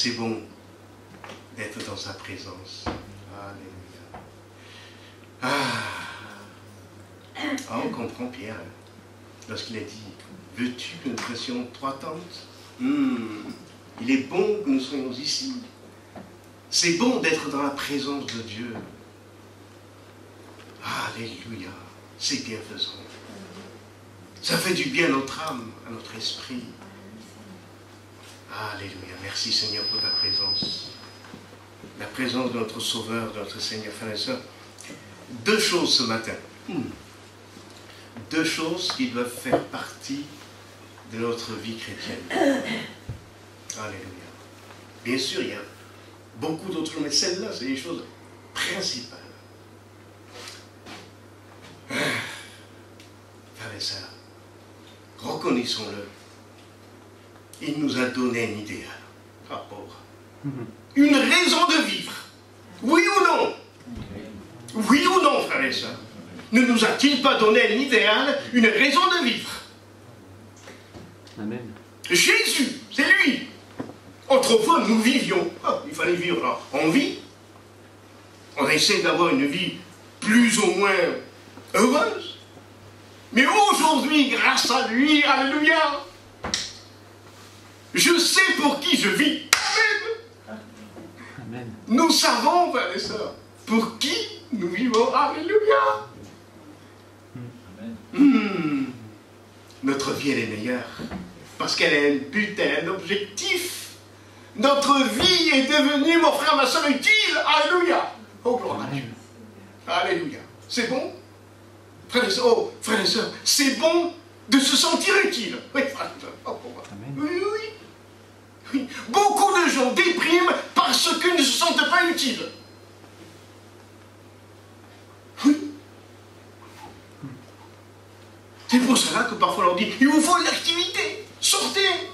c'est bon d'être dans sa présence. Alléluia. On comprend Pierre lorsqu'il a dit, veux-tu que nous fassions 3 tentes? Il est bon que nous soyons ici. C'est bon d'être dans la présence de Dieu. Alléluia. C'est bienfaisant. Ça fait du bien à notre âme, à notre esprit. Alléluia. Merci Seigneur pour ta présence. La présence de notre Sauveur, de notre Seigneur, frères et sœurs. 2 choses ce matin. 2 choses qui doivent faire partie de notre vie chrétienne. Alléluia. Bien sûr, il y a beaucoup d'autres, mais celle-là, c'est les choses principales. Frères et sœurs, reconnaissons-le. Il nous a donné un idéal. Pauvre. Une raison de vivre. Oui ou non? Oui ou non, frères et sœurs? Ne nous a-t-il pas donné un idéal, une raison de vivre? Amen. Jésus, c'est lui. Autrefois, nous vivions. Il fallait vivre en vie. On essaie d'avoir une vie plus ou moins heureuse. Mais aujourd'hui, grâce à lui, alléluia, je sais pour qui je vis. Amen. Amen. Nous savons, frères et sœurs, pour qui nous vivons. Alléluia. Notre vie, elle est meilleure. Parce qu'elle a un but, elle a un objectif. Notre vie est devenue, mon frère, ma soeur, utile. Alléluia. Oh, gloire à Dieu. Alléluia. C'est bon? Frères et sœurs, oh, frères et sœurs, c'est bon de se sentir utile. Oui, frères et sœurs. Oh, oui, oui. Oui. Beaucoup de gens dépriment parce qu'ils ne se sentent pas utiles. Oui. C'est pour cela que parfois on leur dit, il vous faut une activité. Sortez.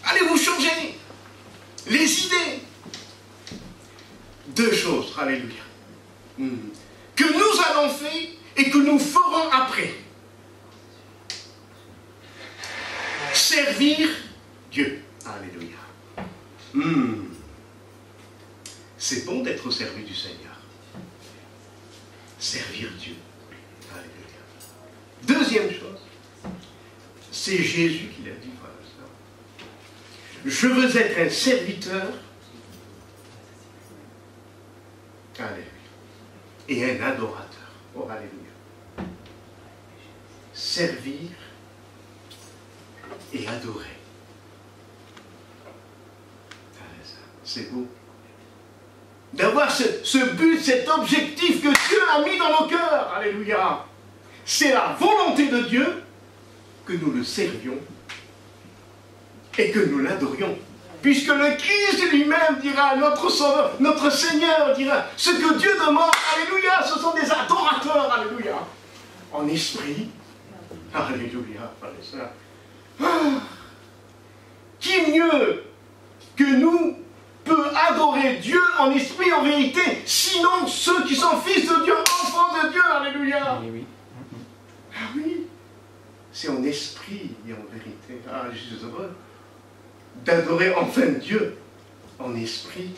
Allez vous changer. Les idées. 2 choses, alléluia, que nous allons faire et que nous ferons après. Servir Dieu. Alléluia. C'est bon d'être au service du Seigneur. Servir Dieu. Alléluia. 2e chose, c'est Jésus qui l'a dit, frère et sœur. Je veux être un serviteur. Alléluia. Et un adorateur. Oh, alléluia. Servir et adorer. C'est beau. D'avoir ce but, cet objectif que Dieu a mis dans nos cœurs. Alléluia. C'est la volonté de Dieu que nous le servions et que nous l'adorions. Puisque le Christ lui-même dira, notre Sauveur, notre Seigneur dira, ce que Dieu demande, alléluia, ce sont des adorateurs, alléluia, en esprit, alléluia, frères et sœurs. Qui mieux que nous peut adorer Dieu en esprit et en vérité, sinon ceux qui sont fils de Dieu, enfants de Dieu, alléluia. Oui. Ah oui, c'est en esprit et en vérité. Ah, je suis heureux d'adorer enfin Dieu en esprit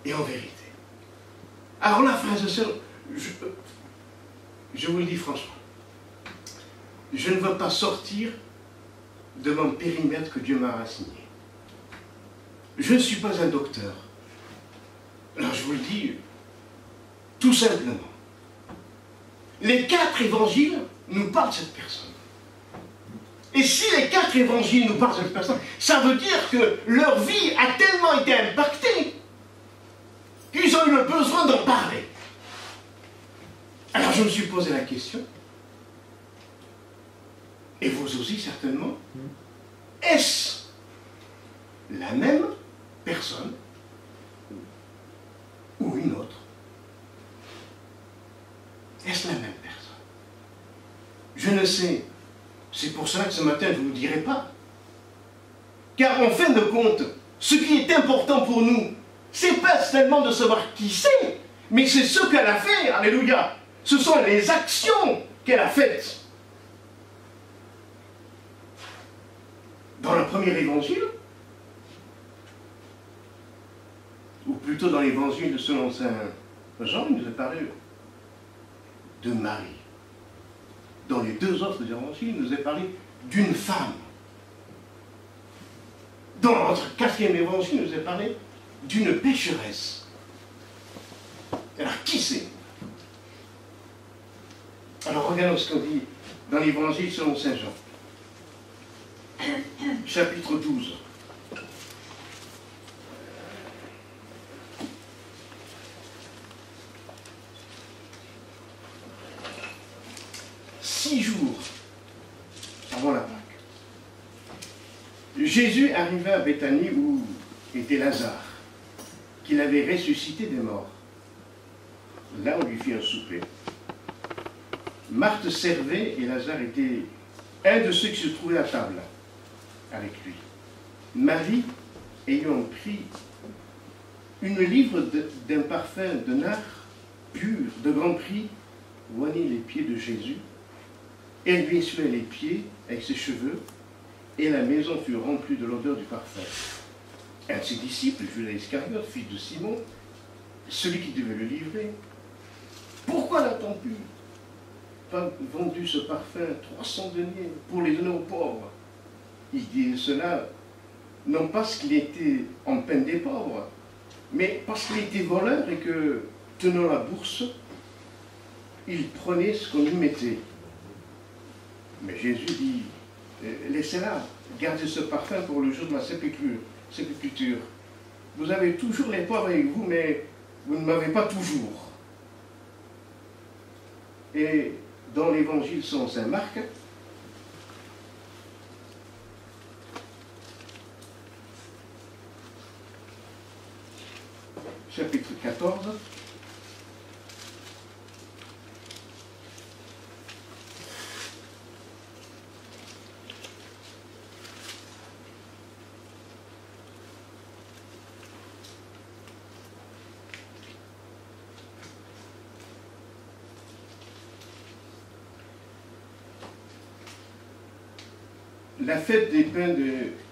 et en vérité. Alors là, frères et sœurs, je vous le dis franchement, je ne veux pas sortir de mon périmètre que Dieu m'a assigné. Je ne suis pas un docteur. Alors je vous le dis tout simplement. Les 4 évangiles nous parlent de cette personne. Et si les 4 évangiles nous parlent de cette personne, ça veut dire que leur vie a tellement été impactée qu'ils ont eu le besoin d'en parler. Alors je me suis posé la question, et vous aussi certainement, est-ce la même personne ou une autre? Est-ce la même personne? Je ne sais. C'est pour cela que ce matin, je ne vous dirai pas. Car en fin de compte, ce qui est important pour nous, c'est pas tellement de savoir qui c'est, mais c'est ce qu'elle a fait, alléluia. Ce sont les actions qu'elle a faites. Dans le premier évangile, plutôt dans l'évangile selon saint Jean, il nous a parlé de Marie. Dans les deux autres évangiles, il nous a parlé d'une femme. Dans notre quatrième évangile, il nous a parlé d'une pécheresse. Alors, qui c'est? Alors, regardons ce qu'on dit dans l'évangile selon saint Jean. Chapitre 12. Six jours avant la Pâque, Jésus arriva à Béthanie où était Lazare, qu'il avait ressuscité des morts. Là, on lui fit un souper. Marthe servait et Lazare était un de ceux qui se trouvaient à table avec lui. Marie, ayant pris une livre d'un parfum de nard pur, de grand prix, oignit les pieds de Jésus. Elle lui essuyait les pieds avec ses cheveux, et la maison fut remplie de l'odeur du parfum. Un de ses disciples, Judas Iscariote, fils de Simon, celui qui devait le livrer, pourquoi n'a-t-on pas vendu ce parfum 300 deniers pour les donner aux pauvres? Il disait cela non parce qu'il était en peine des pauvres, mais parce qu'il était voleur et que, tenant la bourse, il prenait ce qu'on lui mettait. Mais Jésus dit, laissez-la, gardez ce parfum pour le jour de ma sépulture. Vous avez toujours les pauvres avec vous, mais vous ne m'avez pas toujours. Et dans l'évangile selon saint Marc, chapitre 14,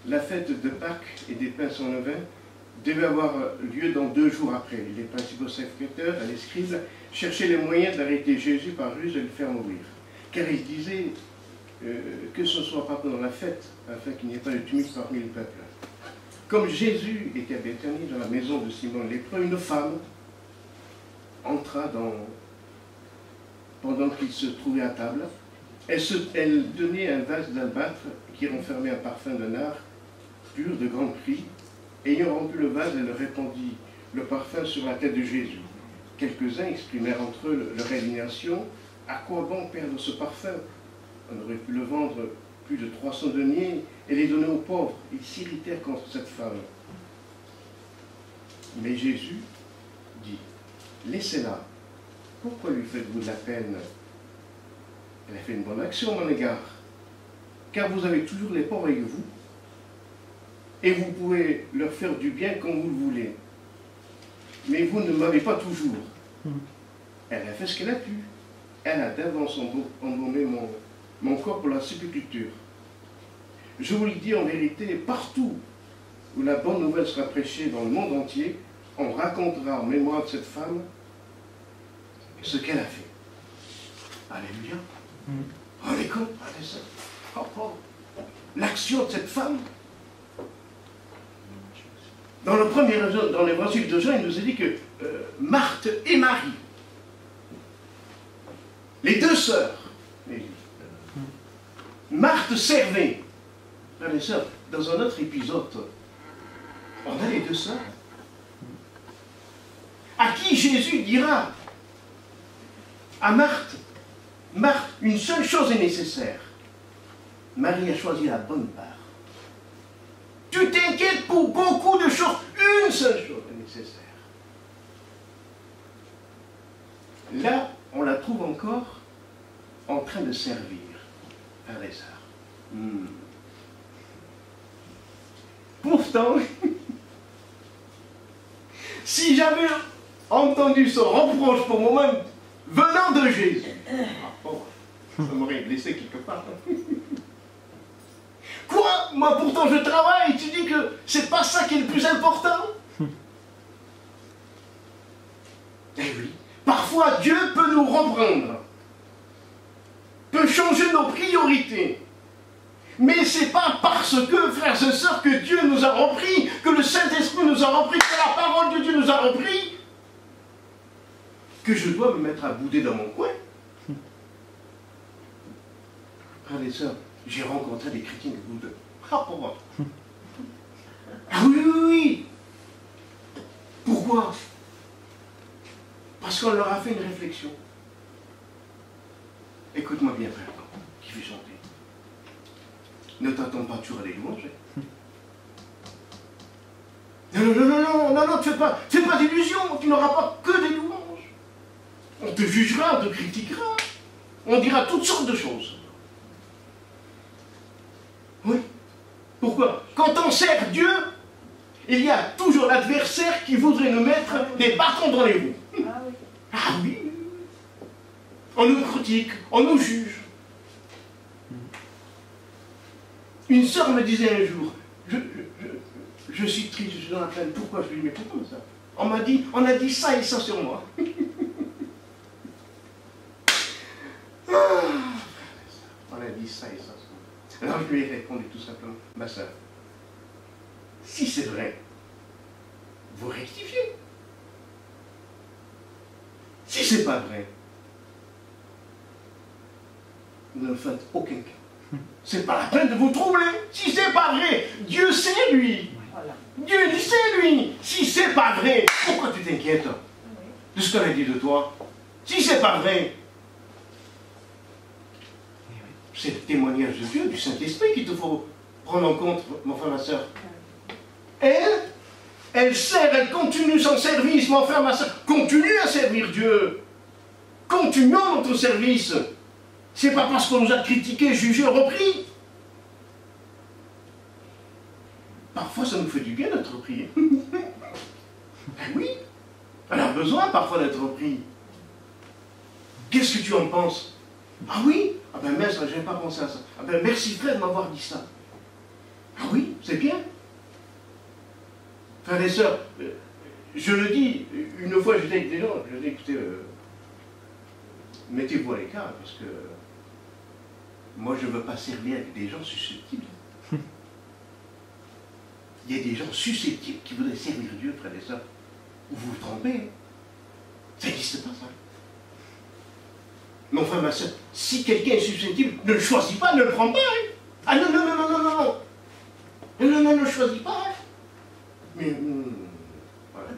la fête de Pâques et des pains sans levain devait avoir lieu dans 2 jours après. Les principaux sacrificateurs et les scribes cherchaient les moyens d'arrêter Jésus par ruse et le faire mourir. Car ils disaient que ce ne soit pas pendant la fête, afin qu'il n'y ait pas de tumulte parmi le peuple. Comme Jésus était à Béthanie, dans la maison de Simon le lépreux, une femme entra pendant qu'il se trouvait à table. Elle tenait un vase d'albâtre qui renfermait un parfum de nard pur de grand prix. Ayant rempli le vase, elle répandit le parfum sur la tête de Jésus. Quelques-uns exprimèrent entre eux leur indignation. À quoi bon perdre ce parfum? On aurait pu le vendre plus de 300 deniers et les donner aux pauvres. Ils s'irritèrent contre cette femme. Mais Jésus dit, laissez-la. Pourquoi lui faites-vous de la peine? Elle a fait une bonne action à mon égard, car vous avez toujours les pauvres avec vous, et vous pouvez leur faire du bien comme vous le voulez. Mais vous ne m'avez pas toujours. Elle a fait ce qu'elle a pu. Elle a d'avance embaumé mon corps pour la sépulture. Je vous le dis en vérité, partout où la bonne nouvelle sera prêchée dans le monde entier, on racontera en mémoire de cette femme ce qu'elle a fait. Alléluia. Rendez compte, regardez ça. Oh, oh. L'action de cette femme. Dans l'évangile de Jean, il nous a dit que Marthe et Marie, les deux sœurs, Marthe servait. Frères et sœurs, dans un autre épisode, on a les deux sœurs, à qui Jésus dira à Marthe, Marthe, une seule chose est nécessaire. Marie a choisi la bonne part. Tu t'inquiètes pour beaucoup de choses. Une seule chose est nécessaire. Là, on la trouve encore en train de servir à Lazare. Pourtant, si j'avais entendu ce reproche pour moi-même venant de Jésus, ça m'aurait blessé quelque part. Quoi? Moi pourtant je travaille, tu dis que c'est pas ça qui est le plus important? Eh oui. Parfois, Dieu peut nous reprendre, peut changer nos priorités. Mais ce n'est pas parce que, frères et sœurs, que Dieu nous a repris, que le Saint-Esprit nous a repris, que la parole de Dieu nous a repris, que je dois me mettre à bouder dans mon coin. Frères et sœurs, j'ai rencontré des chrétiens qui boudent. Ah, pour moi. Ah oui, oui, oui. Pourquoi? Parce qu'on leur a fait une réflexion. Écoute-moi bien, frère, qui fait chanter. Ne t'attends pas toujours à les louanges. Non, non, non, non, non, non, fais pas d'illusions, tu n'auras pas que des louanges. On te jugera, on te critiquera, on dira toutes sortes de choses. Oui. Pourquoi? Quand on sert Dieu, il y a toujours l'adversaire qui voudrait nous mettre des bâtons dans les roues. Ah oui. Ah oui. On nous critique, on nous juge. Une sœur me disait un jour, je suis triste, je suis dans la peine. Pourquoi? Je lui dis, mais pourquoi ça? On a dit ça et ça sur moi. On a dit ça et ça sur moi. Alors je lui ai répondu tout simplement, ma sœur, si c'est vrai, vous rectifiez. Si c'est pas vrai, ne faites aucun cas. C'est pas la peine de vous troubler. Si c'est pas vrai, Dieu sait lui. Voilà. Dieu il sait lui. Si c'est pas vrai, pourquoi tu t'inquiètes de ce qu'on a dit de toi? Si c'est pas vrai, c'est le témoignage de Dieu, du Saint-Esprit qu'il te faut prendre en compte, mon frère, ma soeur. Elle sert, elle continue son service, mon frère, ma soeur. Continue à servir Dieu. Continuons notre service. C'est pas parce qu'on nous a critiqué, jugé, repris. Parfois, ça nous fait du bien d'être repris. Ben oui. On a besoin parfois d'être repris. Qu'est-ce que tu en penses? Ah oui? Ah ben mince, je n'avais pas pensé à ça. Ah ben merci frère de m'avoir dit ça. Ah oui, c'est bien. Frères et sœurs, je le dis, une fois j'étais avec des gens, je dis écoutez, mettez-vous à l'écart parce que moi je ne veux pas servir avec des gens susceptibles. Il y a des gens susceptibles qui voudraient servir Dieu, frères et sœurs. Vous vous trompez. Ça n'existe pas, ça. Mon frère, ma soeur, si quelqu'un est susceptible, ne le choisis pas, ne le prends pas. Hein. Ah non, non, non, non, non, non, non. Non, non, non, ne le choisis pas. Hein. Mais, voilà.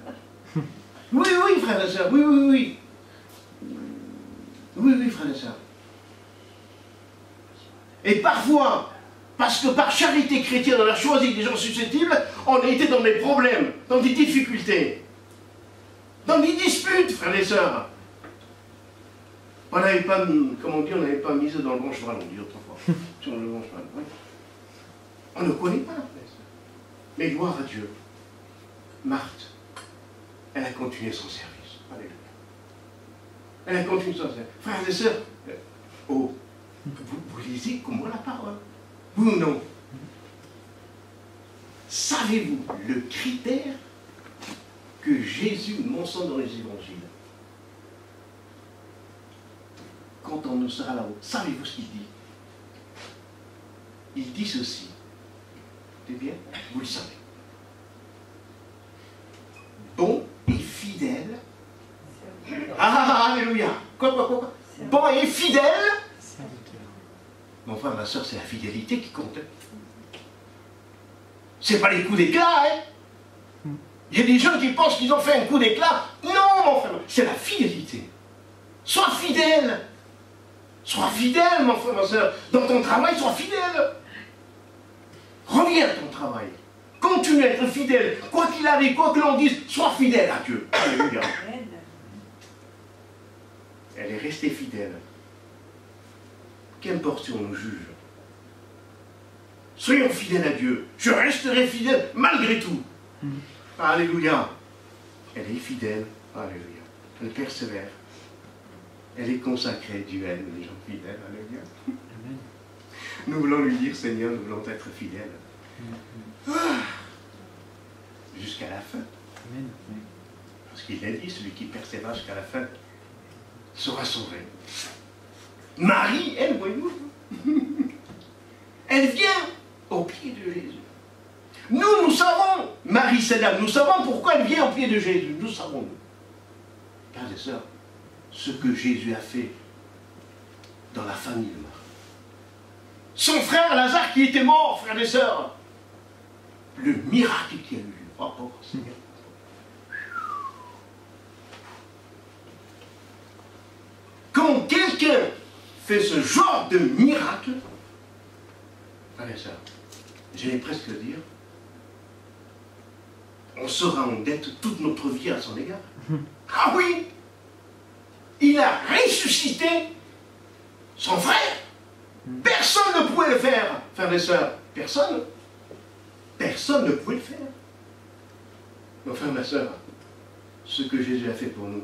Oui, oui, frère et sœur, oui, oui, oui. Oui, oui, frère et sœur. Et parfois, parce que par charité chrétienne, on a choisi des gens susceptibles, on a été dans des problèmes, dans des difficultés, dans des disputes, frères et sœurs. On n'avait pas, comme on dit, on n'avait pas misé dans le bon cheval, on dit autrefois. Sur le bon cheval, oui. On ne connaît pas, frères et sœurs. Mais gloire à Dieu. Marthe, elle a continué son service. Alléluia. Elle a continué son service. Frères et sœurs, vous lisez comme moi la parole. Oui ou non? Savez-vous le critère que Jésus mentionne dans les évangiles? Quand on nous sera là-haut, savez-vous ce qu'il dit? Il dit ceci. C'est bien? Vous le savez. Bon et fidèle. Ah, alléluia. Quoi? Bon et fidèle. Mon frère, ma soeur, c'est la fidélité qui compte. C'est pas les coups d'éclat, hein. Il y a des gens qui pensent qu'ils ont fait un coup d'éclat. Non, mon frère, c'est la fidélité. Sois fidèle. Sois fidèle, mon frère, ma soeur. Dans ton travail, sois fidèle. Reviens à ton travail. Continue à être fidèle. Quoi qu'il arrive, quoi que l'on dise, sois fidèle à Dieu. Alléluia. Elle est restée fidèle. Qu'importe si on nous juge. Soyons fidèles à Dieu. Je resterai fidèle malgré tout. Alléluia. Elle est fidèle. Alléluia. Elle persévère. Elle est consacrée. Dieu aime les gens fidèles. Alléluia. Amen. Nous voulons lui dire, Seigneur, nous voulons être fidèles. Jusqu'à la fin. Amen. Parce qu'il l'a dit, celui qui persévère jusqu'à la fin sera sauvé. Marie, elle, voyez-vous, elle vient au pied de Jésus. Nous savons, Marie, cette dame, nous savons pourquoi elle vient au pied de Jésus. Nous savons, nous. Frères et sœurs, ce que Jésus a fait dans la famille de Marie. Son frère Lazare qui était mort, frères et sœurs. Le miracle qui a eu lieu. Oh, oh, Seigneur. Quand quelqu'un fait ce genre de miracle, frères et sœurs, j'allais presque dire, on sera en dette toute notre vie à son égard. Ah oui! Il a ressuscité son frère. Personne ne pouvait le faire, frères et sœurs. Personne. Personne ne pouvait le faire. Mon frère, ma sœur, ce que Jésus a fait pour nous,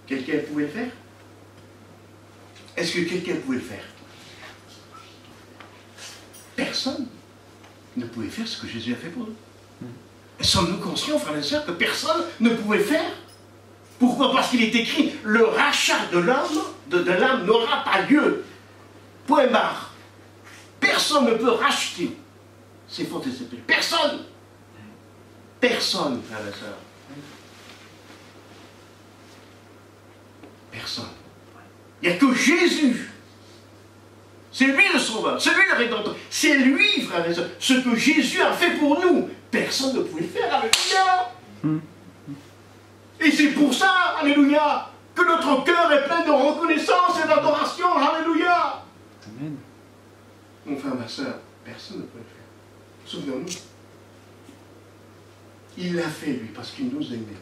quelqu'un pouvait le faire? Est-ce que quelqu'un pouvait le faire? Personne ne pouvait faire ce que Jésus a fait pour nous. Sommes-nous conscients, frères et sœurs, que personne ne pouvait le faire? Pourquoi? Parce qu'il est écrit, le rachat de l'âme n'aura pas lieu. Point barre. Personne ne peut racheter ses fautes et ses péchés. Personne. Personne, frères et sœurs. Personne. Il n'y a que Jésus. C'est lui le sauveur, c'est lui le rédempteur. C'est lui, frères et sœurs, ce que Jésus a fait pour nous. Personne ne pouvait le faire. Alléluia. Et c'est pour ça, alléluia, que notre cœur est plein de reconnaissance et d'adoration. Alléluia. Amen. Mon frère, ma soeur, personne ne peut le faire. Souvenons-nous. Il l'a fait, lui, parce qu'il nous aimait.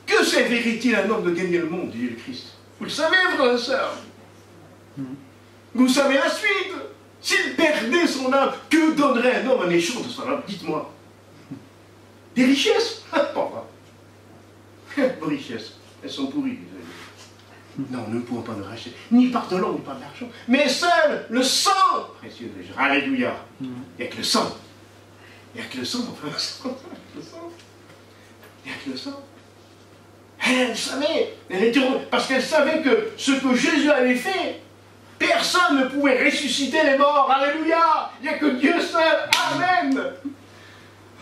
Que servirait-il à un homme de gagner le monde, dit le Christ? Vous le savez, frère et sœur. Vous savez la suite. S'il perdait son âme, que donnerait un homme en échange de son âme? Dites-moi. Des richesses? Pas vrai. Vos richesses, elles sont pourries. Non, nous ne pouvons pas nous racheter, ni par de l'or, ni par de l'argent, mais seul le sang précieux de Jésus. Alléluia. Il n'y a que le sang. Il n'y a que le sang, mon frère. Il n'y a que le sang. Elle savait, elle était parce qu'elle savait que ce que Jésus avait fait, personne ne pouvait ressusciter les morts. Alléluia. Il n'y a que Dieu seul. Amen.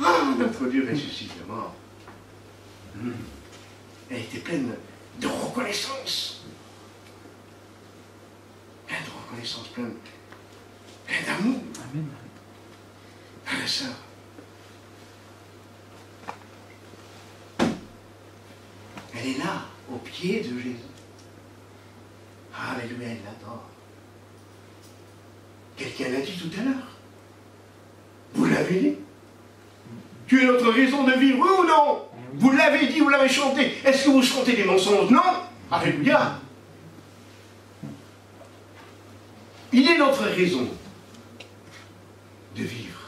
Ah, notre Dieu ressuscite les morts. Elle était pleine de reconnaissance. Pleine de reconnaissance, pleine d'amour. Amen. Frères et sœurs, elle est là, au pied de Jésus. Alléluia, elle l'adore. Quelqu'un l'a dit tout à l'heure. Vous l'avez dit. Tu es notre raison de vivre, oui ou non? Vous l'avez dit, vous l'avez chanté. Est-ce que vous chantez des mensonges? Non. Alléluia. Il est notre raison de vivre.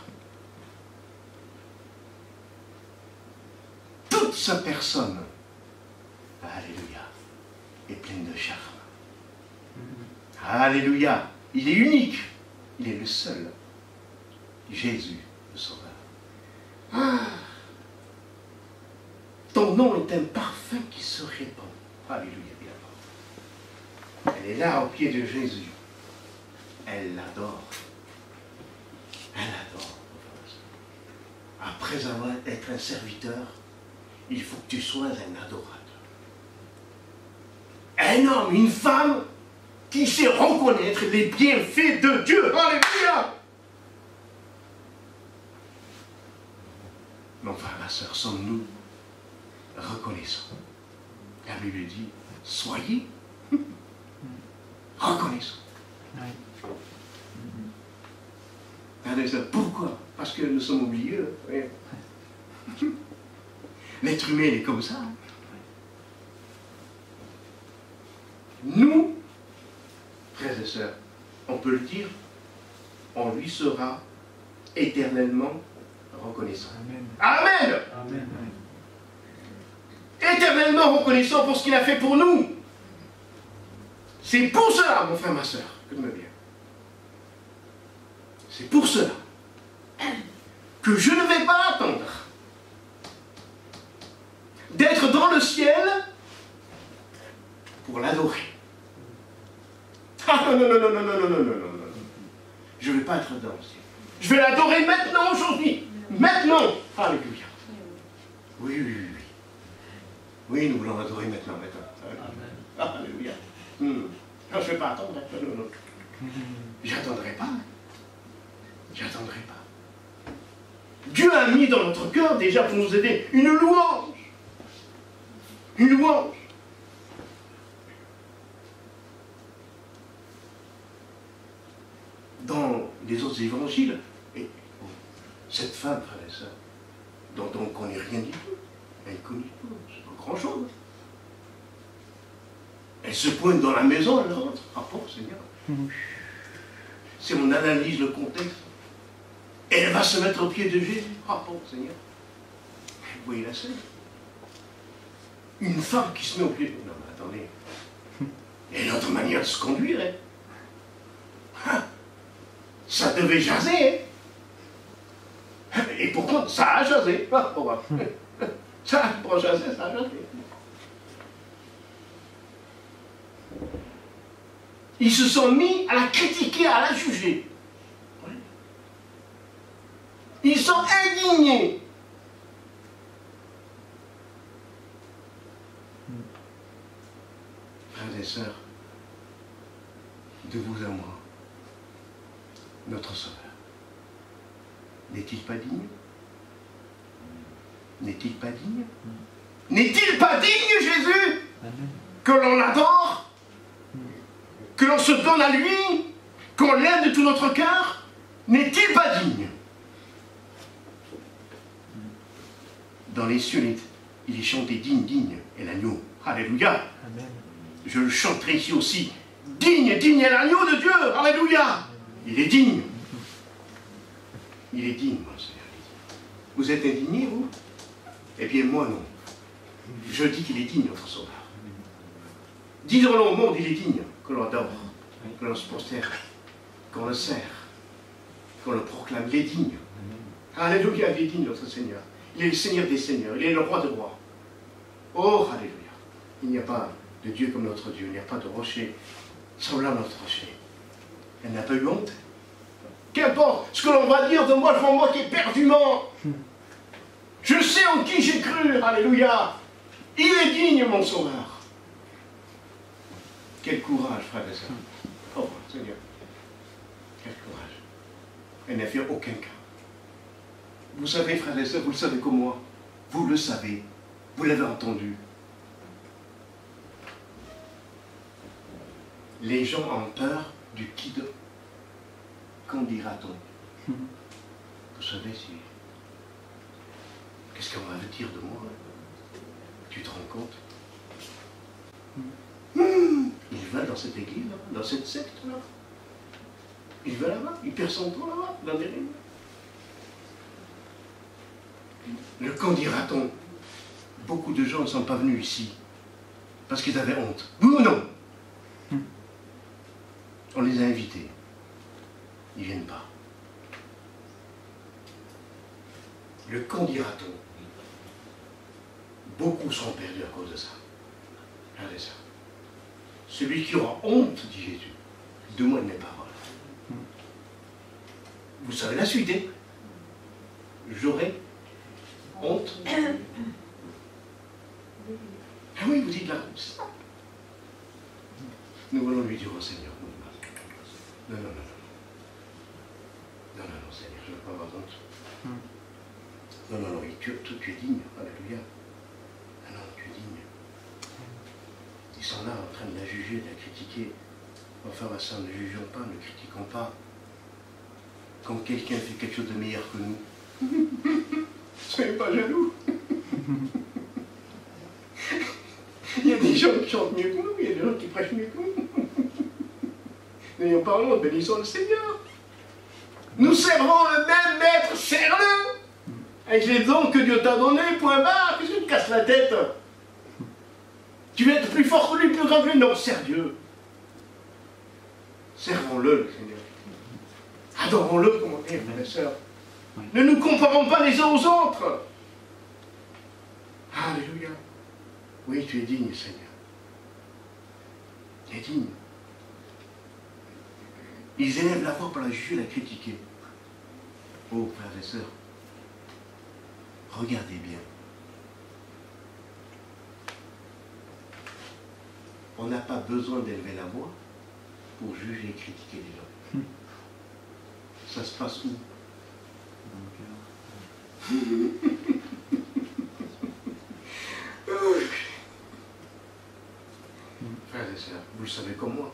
Toute sa personne, alléluia, est pleine de charme. Alléluia. Il est unique. Il est le seul. Jésus, le Sauveur. Ah. Ton nom est un parfum qui se répand. Alléluia, bien. Elle est là au pied de Jésus. Elle l'adore. Elle l'adore. Après avoir été un serviteur, il faut que tu sois un adorateur. Un homme, une femme qui sait reconnaître les bienfaits de Dieu. Alléluia. Mon frère, ma soeur, sommes-nous reconnaissants? La Bible dit, soyez reconnaissants. Pourquoi? Parce que nous sommes oublieux. L'être humain est comme ça. Nous, frères et sœurs, on peut le dire, on lui sera éternellement reconnaissant. Amen. Amen. Amen. Éternellement reconnaissant pour ce qu'il a fait pour nous. C'est pour cela, mon frère, ma soeur, que me bien. C'est pour cela que je ne vais pas attendre d'être dans le ciel pour l'adorer. Ah non, non, non, non, non, non, non, non, non, non, non. Je ne vais pas être dans le ciel. Je vais l'adorer maintenant, aujourd'hui. Maintenant. Alléluia. Oui, oui, oui, oui. Oui, nous voulons l'adorer maintenant, maintenant. Alléluia. Non, je ne vais pas attendre. Non, non. J'attendrai pas. J'attendrai pas. Dieu a mis dans notre cœur déjà pour nous aider une louange. Une louange. Dans les autres évangiles, et cette femme, frère et sœur, dont on ne connaît rien du tout, elle ne connaît pas grand-chose. Elle se pointe dans la maison, elle rentre. Ah bon, Seigneur. Si on analyse le contexte, elle va se mettre au pied de Jésus. Ah bon, Seigneur. Vous voyez la scène? Une femme qui se met au pied de... Non, mais attendez. Il y a une autre manière de se conduire, hein. Ah, ça devait jaser, hein. Et pourquoi ça a jasé. Ah, bon, ça a pas jasé, ça a jasé. Ils se sont mis à la critiquer, à la juger. Ils sont indignés. Frères et sœurs, de vous à moi, notre Sauveur, n'est-il pas digne? N'est-il pas digne? N'est-il pas digne, Jésus, que l'on adore, que l'on se donne à lui, qu'on l'aime de tout notre cœur? N'est-il pas digne? Dans les cieux, il est chanté digne, digne est l'agneau. Alléluia. Amen. Je le chanterai ici aussi. Digne, digne est l'agneau de Dieu. Alléluia. Il est digne. Il est digne, mon Seigneur. Vous êtes indigné, vous? Eh bien, moi, non. Je dis qu'il est digne, notre Sauveur. Disons-le au monde, il est digne, que l'on adore, que l'on se prosterne, qu'on le sert, qu'on le proclame. Il est digne. Alléluia, il est digne, notre Seigneur. Il est le Seigneur des Seigneurs, il est le Roi de rois. Oh, alléluia. Il n'y a pas de Dieu comme notre Dieu, il n'y a pas de rocher semblable à notre rocher. Elle n'a pas eu honte. Qu'importe ce que l'on va dire de moi, je m'en moque éperdument. Je sais en qui j'ai cru, alléluia. Il est digne, mon Sauveur. Quel courage, frère et sœurs. Oh, Seigneur. Quel courage. Elle n'a fait aucun cas. Vous savez, frères et sœurs, vous le savez comme moi. Vous le savez. Vous l'avez entendu. Les gens ont peur du qui de. Qu'en dira-t-on? Vous savez si... Qu'est-ce qu'on va dire de moi? Tu te rends compte? Il va dans cette église, là, dans cette secte-là. Il va là-bas, il perd son temps là-bas, dans des rimes. Le qu'en dira-t-on? Beaucoup de gens ne sont pas venus ici parce qu'ils avaient honte. Oui ou non? On les a invités. Ils ne viennent pas. Le qu'en dira-t-on? Beaucoup seront perdus à cause de ça. Regardez ça. Celui qui aura honte, dit Jésus, de moi de mes paroles. Vous savez la suite, hein? J'aurai honte. Ah oui, vous dites la honte. Nous voulons lui dire au Seigneur. Non, non, non, non. Non, non, non, Seigneur, je ne veux pas avoir honte. Non, non, non, tu es digne. Alléluia. Ah non, tu es digne. Ils sont là en train de la juger, de la critiquer. Enfin, à ça, ne jugeons pas, ne critiquons pas. Quand quelqu'un fait quelque chose de meilleur que nous, soyez pas jaloux. Il y a des gens qui chantent mieux que nous, il y a des gens qui prêchent mieux que nous. N'ayons pas honte, bénissons le Seigneur. Nous servons le même maître, serre-le. Avec les dons que Dieu t'a donnés, point barre, qu'est-ce que tu te casses la tête? Tu veux être plus fort que lui, plus grand que lui? Non, sers Dieu. Servons-le, le Seigneur. Adorons-le, comme on dit, frères et sœurs. Oui. Ne nous comparons pas les uns aux autres. Alléluia. Oui, tu es digne, Seigneur. Tu es digne. Ils élèvent la voix pour la juger, la critiquer. Oh, frères et sœurs, regardez bien. On n'a pas besoin d'élever la voix pour juger et critiquer les gens. Ça se passe où? Frères et sœurs, vous le savez comme moi.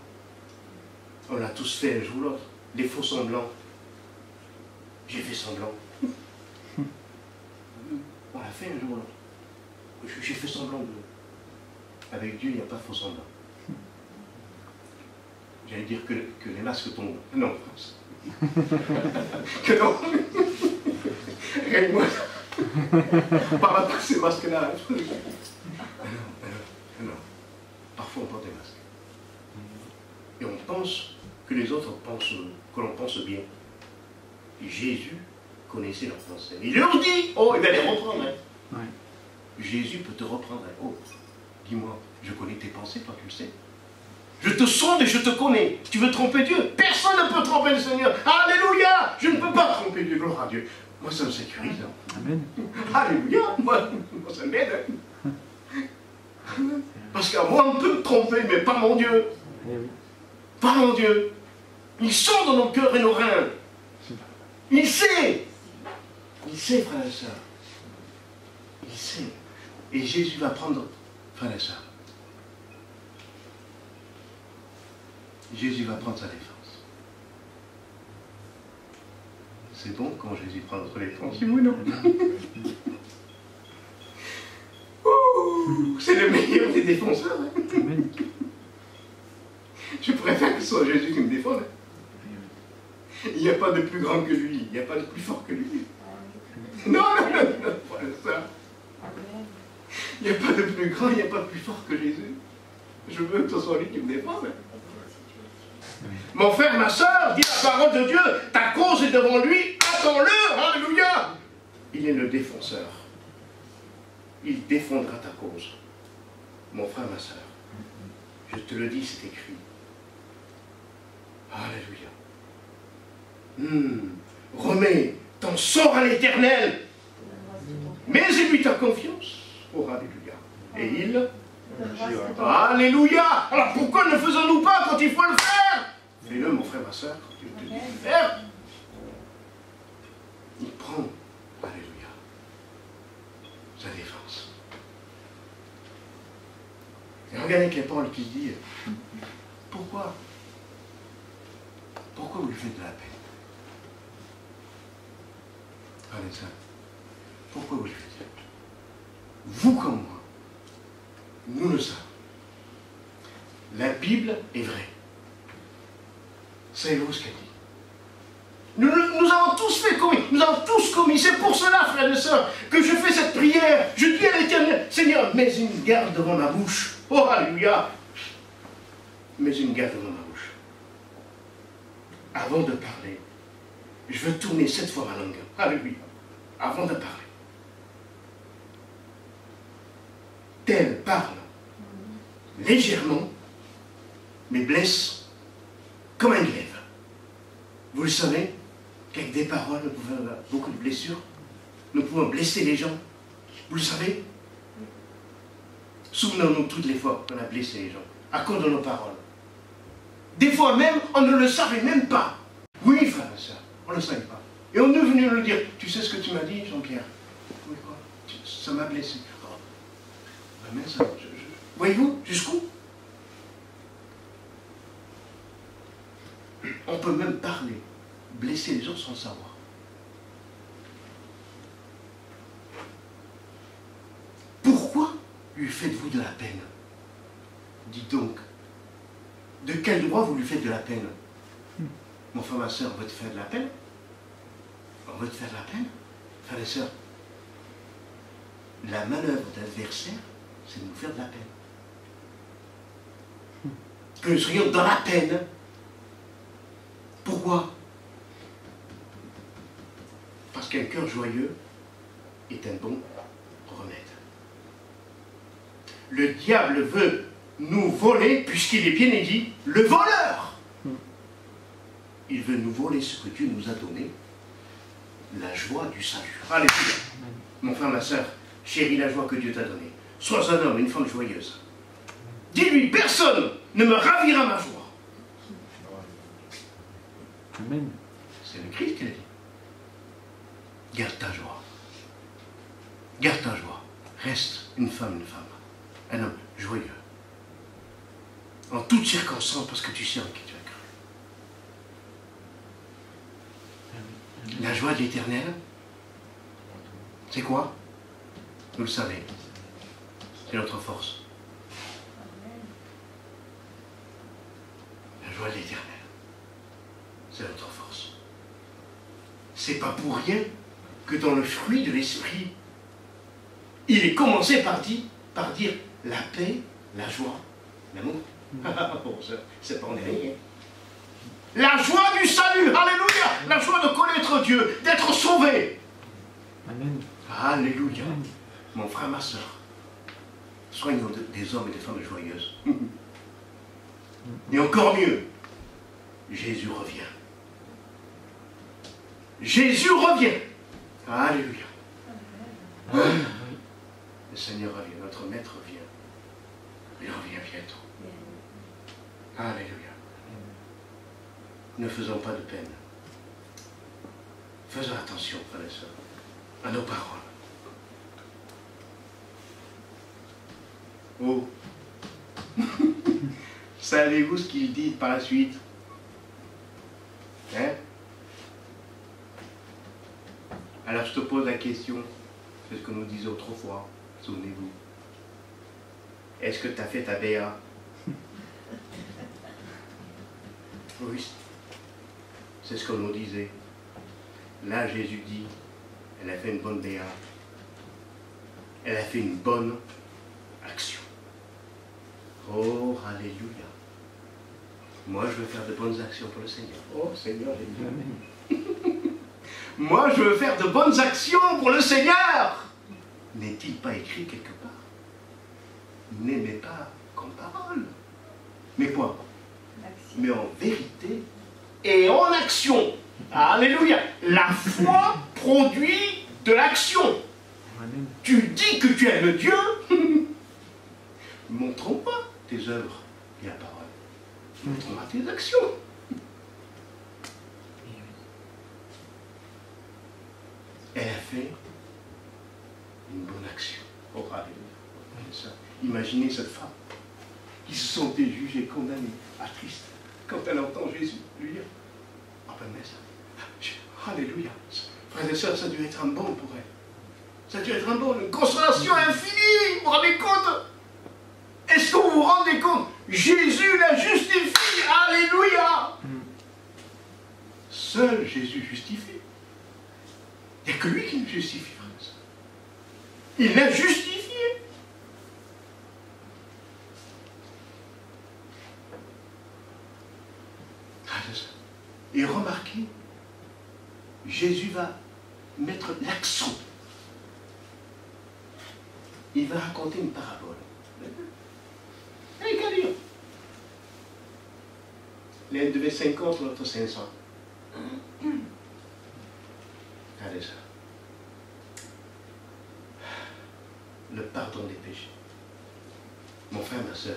On l'a tous fait un jour ou l'autre. Des faux semblants. J'ai fait semblant. On l'a fait un jour ou l'autre. J'ai fait semblant de... Avec Dieu, il n'y a pas de faux semblant. J'allais dire que les masques tombent. Non, que non. Regarde-moi. Parle pas de ces masques-là. Non. Parfois, on porte des masques. Et on pense que les autres pensent, que l'on pense bien. Et Jésus connaissait leurs pensées. Il leur dit, oh, il va les reprendre. Hein. Ouais. Jésus peut te reprendre. Hein. Oh, dis-moi, je connais tes pensées, toi tu le sais. Je te sonde et je te connais. Tu veux tromper Dieu? Personne ne peut tromper le Seigneur. Alléluia! Je ne peux pas tromper Dieu. Gloire à Dieu. Moi, ça me sécurise. Hein. Amen. Alléluia! Moi, ça m'aide. Hein. Parce qu'à moi, on peut me tromper, mais pas mon Dieu. Eh oui. Pas mon Dieu. Il sort dans nos cœurs et nos reins. Il sait. Il sait, frère et sœur. Il sait. Et Jésus va prendre, frère et sœur. Jésus va prendre sa défense. C'est bon quand Jésus prend notre défense, oui ou non? C'est le meilleur des défenseurs. Hein. Amen. Je préfère que ce soit Jésus qui me défende. Il n'y a pas de plus grand que lui, il n'y a pas de plus fort que lui. Non, frère et sœur. Il n'y a pas de plus grand, il n'y a pas de plus fort que Jésus. Je veux que ce soit lui qui me défende. Mon frère, ma soeur, dit la parole de Dieu, ta cause est devant lui, attends-le, alléluia. Il est le défenseur. Il défendra ta cause. Mon frère, ma soeur, je te le dis, c'est écrit. Alléluia. Remets ton sort à l'Éternel. Mets-lui ta confiance. Oh, alléluia. Et il... Alléluia. Alors pourquoi ne faisons-nous pas quand il faut le faire? Fais-le, mon frère, ma soeur, quand il te dit de le faire. Il prend, alléluia, sa défense. Et regardez quelle parole qui dit, pourquoi vous lui faites de la peine? Allez, ça. Pourquoi vous lui faites de la peine? Vous comme moi, nous le savons. La Bible est vraie. Savez-vous ce qu'elle dit? Nous avons tous fait commis. Nous avons tous commis. C'est pour cela, frères et sœurs, que je fais cette prière. Je dis à l'Éternel, Seigneur, mets une garde devant ma bouche. Oh, alléluia. Mets une garde devant ma bouche. Avant de parler, je veux tourner 7 fois ma langue. Alléluia. Avant de parler. Tel parle légèrement, mais blesse comme un glaive. Vous le savez, qu'avec des paroles, nous pouvons avoir beaucoup de blessures. Nous pouvons blesser les gens. Vous le savez? Souvenons-nous toutes les fois qu'on a blessé les gens, à cause de nos paroles. Des fois même, on ne le savait même pas. Oui, frère et sœur, on ne le savait pas. Et on est venu nous dire, tu sais ce que tu m'as dit, Jean-Pierre? Oui, quoi? Ça m'a blessé. Oh. Mais ça, voyez-vous, jusqu'où? On peut même parler, blesser les autres sans savoir. Pourquoi lui faites-vous de la peine? Dites donc, de quel droit vous lui faites de la peine? Mon frère, ma soeur, on veut te faire de la peine? On veut te faire de la peine? Frères et sœurs, la manœuvre d'adversaire, c'est de nous faire de la peine. Que nous soyons dans la peine. Pourquoi? Parce qu'un cœur joyeux est un bon remède. Le diable veut nous voler, puisqu'il est bien dit, le voleur. Il veut nous voler ce que Dieu nous a donné, la joie du salut. Alléluia. Mon frère, ma soeur, chéris la joie que Dieu t'a donnée. Sois un homme, une femme joyeuse. Dis-lui, personne ne me ravira ma joie. Amen. C'est le Christ qui l'a dit. Garde ta joie. Garde ta joie. Reste une femme. Un homme joyeux. En toutes circonstances, parce que tu sais en qui tu as cru. La joie de l'Éternel, c'est quoi? Vous le savez. C'est notre force. La joie de l'Éternel, c'est notre force. C'est pas pour rien que dans le fruit de l'esprit, il est commencé par dire la paix, la joie, l'amour. Bon, c'est pas en rien. La joie du salut, alléluia. La joie de connaître Dieu, d'être sauvé. Amen. Alléluia. Mon frère, ma soeur, soyons des hommes et des femmes joyeuses. Et encore mieux, Jésus revient. Jésus revient. Alléluia. Le Seigneur revient, notre Maître revient. Il revient bientôt. Alléluia. Ne faisons pas de peine. Faisons attention, frères et sœurs, à nos paroles. Oh. Savez-vous ce qu'il dit par la suite? Hein? Alors je te pose la question, c'est ce que nous disions autrefois, souvenez-vous. Est-ce que tu as fait ta BA? Oui, c'est ce qu'on nous disait. Là, Jésus dit, elle a fait une bonne BA. Elle a fait une bonne action. Oh, alléluia. Moi, je veux faire de bonnes actions pour le Seigneur. Oh, Seigneur, alléluia. Moi, je veux faire de bonnes actions pour le Seigneur. N'est-il pas écrit quelque part? N'aimez pas comme parole. Mais quoi? Mais en vérité et en action. Alléluia. La foi produit de l'action. Tu dis que tu aimes Dieu. Montrons-moi tes œuvres et la parole. Montrons-moi tes actions. Elle a fait une bonne action. Oh, alléluia. Imaginez cette femme qui se sentait jugée, condamnée, triste, quand elle entend Jésus lui dire, ah ben mais ça, alléluia. Frères et sœurs, ça a dû être un bon pour elle. Ça a dû être un bon, une consolation infinie. Vous vous rendez compte? Est-ce que vous vous rendez compte? Jésus la justifie. Alléluia. Seul Jésus justifie. Il n'y a que lui qui nous justifie, frères et sœurs. Il l'a justifié. Et remarquez, Jésus va mettre l'accent. Il va raconter une parabole. Allez, qu'à dire. L'un devait 50, l'autre 500. Allez, ça. Le pardon des péchés. Mon frère, ma soeur,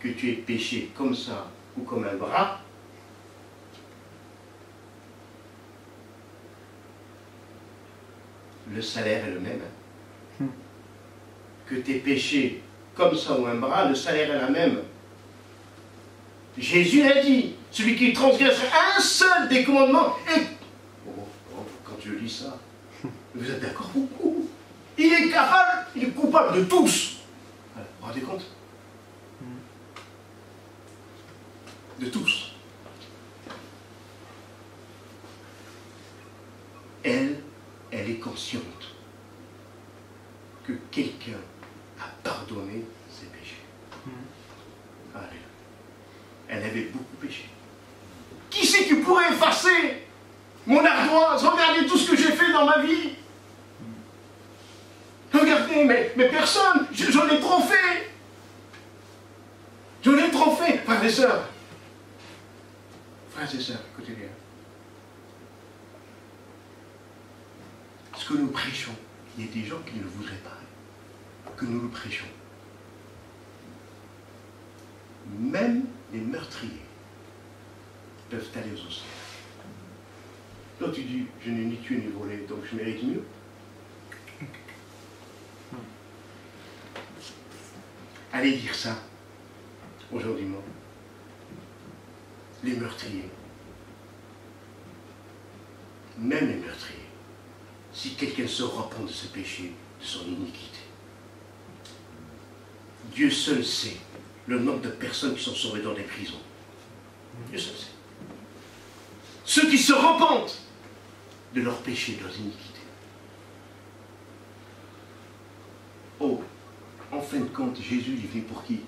que tu aies péché comme ça ou comme un bras, le salaire est le même. Que tu aies péché comme ça ou un bras, le salaire est le même. Jésus l'a dit, celui qui transgresse un seul des commandements est... quand je lis ça, vous êtes d'accord? Il est capable, il est coupable de tous. Vous vous rendez compte? De tous. Elle est consciente que quelqu'un a pardonné ses péchés. Alléluia. Elle avait beaucoup péché. Qui c'est qui pourrait effacer mon ardoise, regardez tout ce que j'ai fait dans ma vie. Regardez, mais personne, j'en ai trop fait. J'en ai trop fait, frères et sœurs. Frères et sœurs, écoutez bien. Ce que nous prêchons, il y a des gens qui ne voudraient pas que nous le prêchions. Même les meurtriers peuvent aller aux ossements. Toi tu dis, je n'ai ni tué ni volé, donc je mérite mieux. Allez dire ça aujourd'hui, moi. Les meurtriers, même les meurtriers, si quelqu'un se repent de ce péché, de son iniquité, Dieu seul sait le nombre de personnes qui sont sauvées dans les prisons. Dieu seul sait. Ceux qui se repentent de leurs péchés, de leurs iniquités. Oh, en fin de compte, Jésus il est venu pour qui?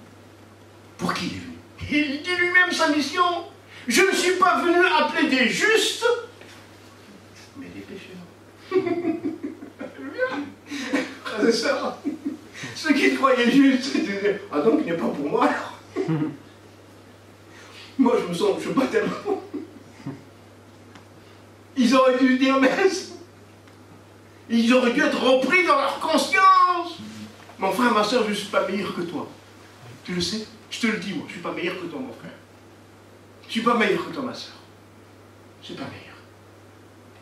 Pour qui il est venu? Il dit lui-même sa mission. Je ne suis pas venu appeler des justes, mais des pécheurs. Frères et sœurs, ceux qui croyaient justes, c'était ah donc il n'est pas pour moi alors. Moi je me sens, je ne suis pas tellement. Ils auraient dû dire messe. Ils auraient dû être repris dans leur conscience. Mon frère, ma soeur, je ne suis pas meilleur que toi. Tu le sais? Je te le dis, moi, je ne suis pas meilleur que toi, mon frère. Je ne suis pas meilleur que toi, ma soeur. Je ne suis pas meilleur.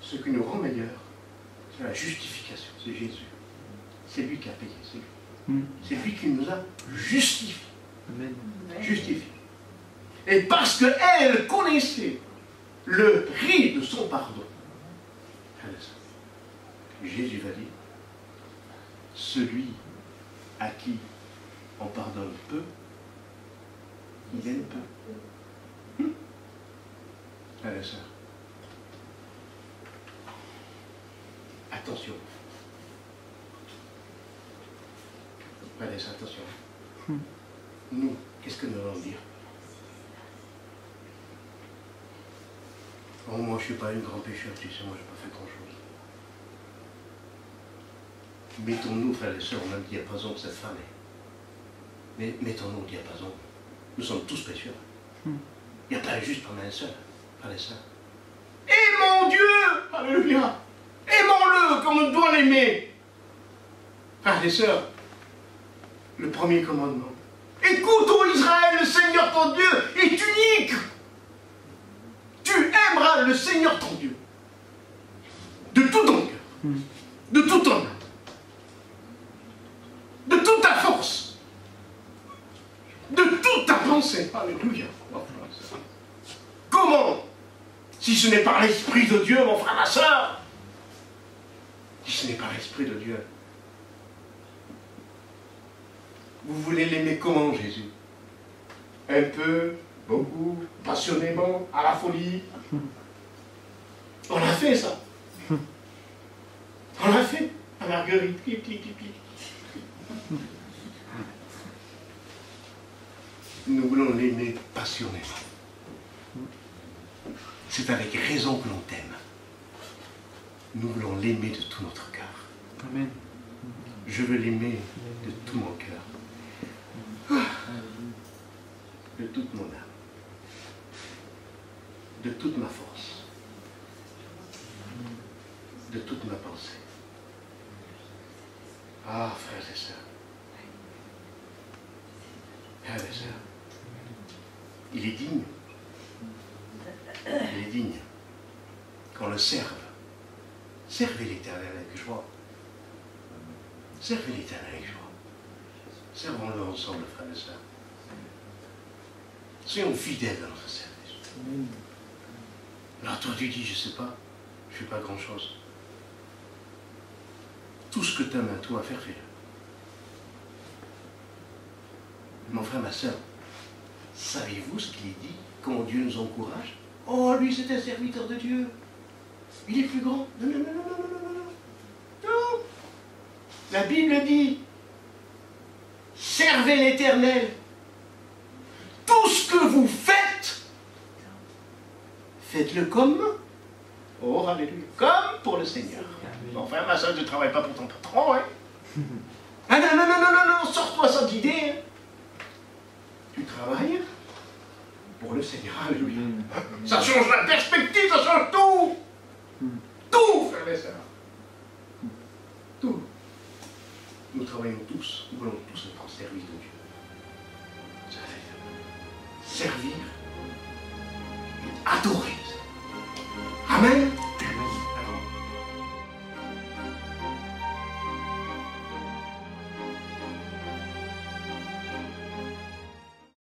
Ce qui nous rend meilleurs, c'est la justification, c'est Jésus. C'est lui qui a payé, c'est lui. C'est lui qui nous a justifiés. Amen. Justifiés. Et parce qu'elle connaissait le prix de son pardon, Jésus va dire, celui à qui on pardonne peu, il aime peu. Allez, ça. Attention. Allez, ça, attention. Nous, qu'est-ce que nous allons dire? Oh, moi, je ne suis pas une grande pécheur, tu sais, moi, je n'ai pas fait grand-chose. Mettons-nous, frères et sœurs, au même diapason que cette femme est. Mais mettons-nous au diapason. Nous sommes tous pécheurs. Il n'y a pas juste pendant un seul, frères et sœurs. Aimons Dieu! Alléluia! Aimons-le comme on doit l'aimer. Frères et sœurs, le premier commandement. Écoute, ô Israël, le Seigneur ton Dieu est unique. Tu aimeras le Seigneur ton Dieu de tout ton cœur, de tout ton âme, de toute ta force, de toute ta pensée. Alléluia. Comment? Si ce n'est par l'Esprit de Dieu, mon frère, ma soeur. Si ce n'est pas l'Esprit de Dieu. Vous voulez l'aimer comment, Jésus? Un peu, beaucoup, passionnément, à la folie. On a fait ça. On l'a fait à Marguerite. Clic, clic, clic, clic. Nous voulons l'aimer passionnément. C'est avec raison que l'on t'aime. Nous voulons l'aimer de tout notre cœur. Amen. Je veux l'aimer de tout mon cœur. De toute mon âme. De toute ma force. De toute ma pensée. Ah, frères et sœurs. Frères et sœurs. Il est digne. Il est digne qu'on le serve. Servez l'Éternel avec joie. Servez l'Éternel avec joie. Servons-le ensemble, frères et sœurs. Soyons fidèles à notre service. Alors toi tu dis, je ne sais pas, je ne fais pas grand-chose. Tout ce que tu as à toi à faire, fais-le. Mon frère, ma soeur, savez-vous ce qu'il est dit? Comment Dieu nous encourage? Oh, lui c'est un serviteur de Dieu. Il est plus grand. Non, non, non, non, non, non, non, non. Non. La Bible dit, servez l'Éternel. Tout ce que vous faites, faites-le comme Oh, alléluia. Comme pour le Seigneur. Bon, enfin, ma soeur, tu ne travailles pas pour ton patron, hein? Ah non, non, non, non, non, non, sors-toi cette idée. Hein. Tu travailles pour le Seigneur. Alléluia. Ça change la perspective, ça change tout. Tout, frères et sœurs. Tout. Nous travaillons tous, nous voulons tous être en service de Dieu. Servir et adorer. Amen.